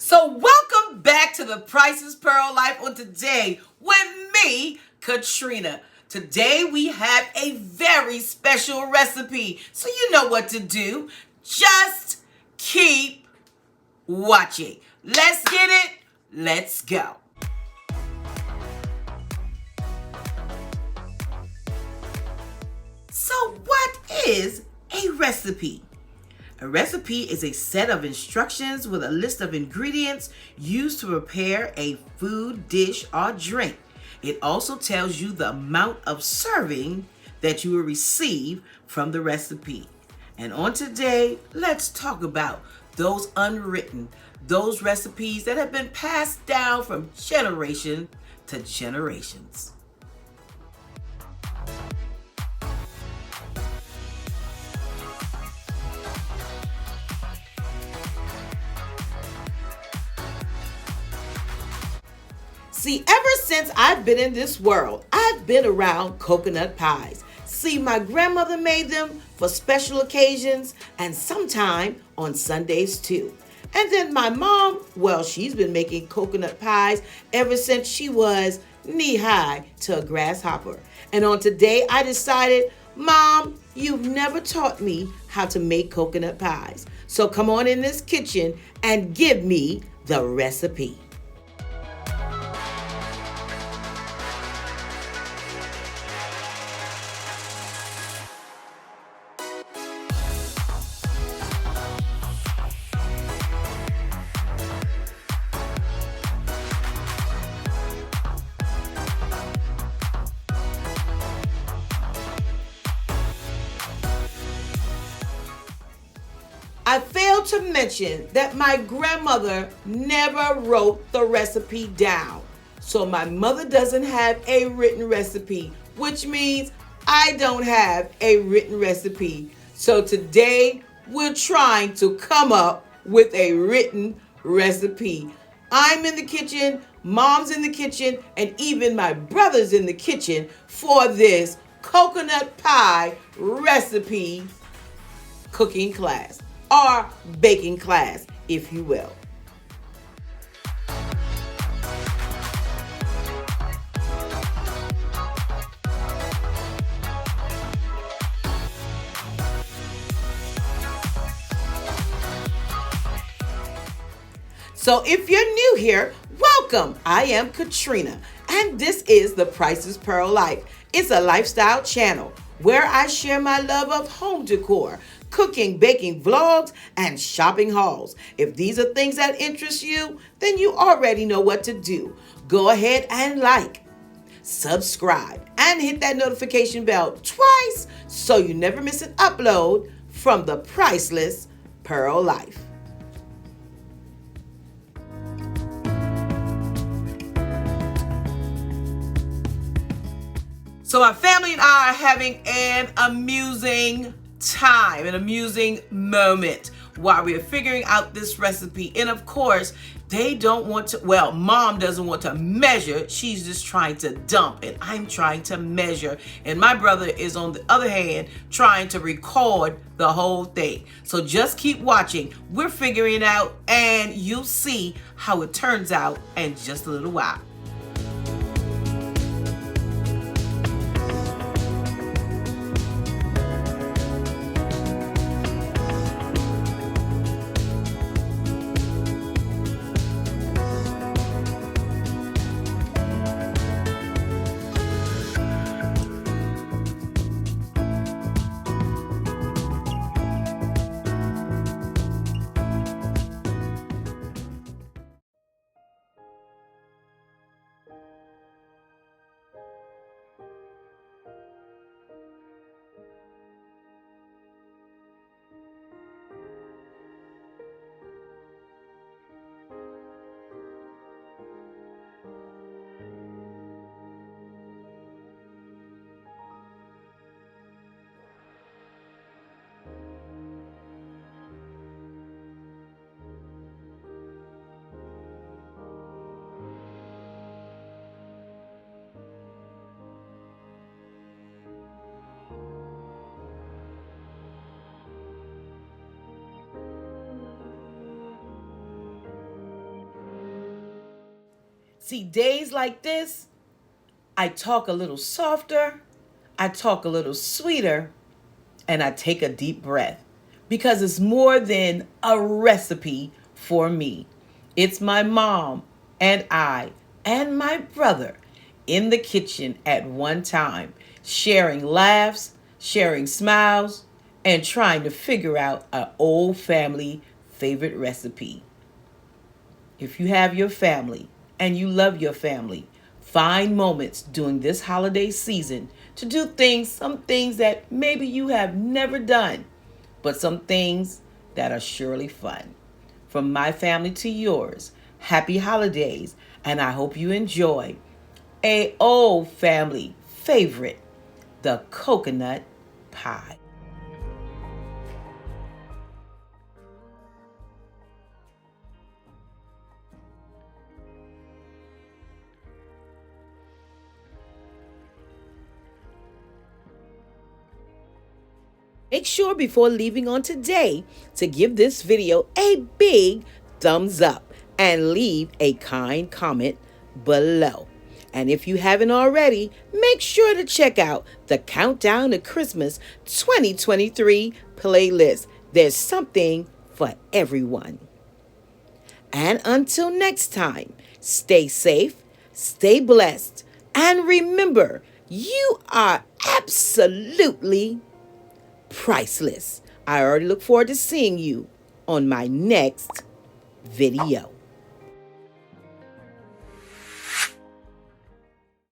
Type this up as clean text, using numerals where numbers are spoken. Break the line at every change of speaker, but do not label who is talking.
So welcome back to the Priceless Pearl Life on today with me, Katrina. Today we have a very special recipe. So you know what to do. Just keep watching. Let's get it. Let's go. So what is a recipe? A recipe is a set of instructions with a list of ingredients used to prepare a food, dish, or drink. It also tells you the amount of serving that you will receive from the recipe. And on today, let's talk about those unwritten, those recipes that have been passed down from generation to generations. See, ever since I've been in this world, I've been around coconut pies. See, my grandmother made them for special occasions and sometime on Sundays too. And then my mom, well, she's been making coconut pies ever since she was knee-high to a grasshopper. And on today, I decided, Mom, you've never taught me how to make coconut pies. So come on in this kitchen and give me the recipe. I failed to mention that my grandmother never wrote the recipe down. So my mother doesn't have a written recipe, which means I don't have a written recipe. So today we're trying to come up with a written recipe. I'm in the kitchen, Mom's in the kitchen, and even my brother's in the kitchen for this coconut pie recipe cooking class. Or baking class, if you will. So if you're new here, welcome. I am Katrina, and this is the Priceless Pearl Life. It's a lifestyle channel where I share my love of home decor, cooking, baking vlogs, and shopping hauls. If these are things that interest you, then you already know what to do. Go ahead and like, subscribe, and hit that notification bell twice so you never miss an upload from the Priceless Pearl Life. So my family and I are having an amusing time, an amusing moment while we're figuring out this recipe. And of course, they don't want to, well, Mom doesn't want to measure. She's just trying to dump, and I'm trying to measure. And my brother is, on the other hand, trying to record the whole thing. So just keep watching. We're figuring it out, and you'll see how it turns out in just a little while. See, days like this, I talk a little softer, I talk a little sweeter, and I take a deep breath because it's more than a recipe for me. It's my mom and I and my brother in the kitchen at one time, sharing laughs, sharing smiles, and trying to figure out an old family favorite recipe. If you have your family and you love your family, find moments during this holiday season to do some things that maybe you have never done, but some things that are surely fun. From my family to yours, happy holidays, and I hope you enjoy a old family favorite, the coconut pie. Make sure before leaving on today to give this video a big thumbs up and leave a kind comment below. And if you haven't already, make sure to check out the Countdown to Christmas 2023 playlist. There's something for everyone. And until next time, stay safe, stay blessed, and remember, you are absolutely priceless. I already look forward to seeing you on my next video.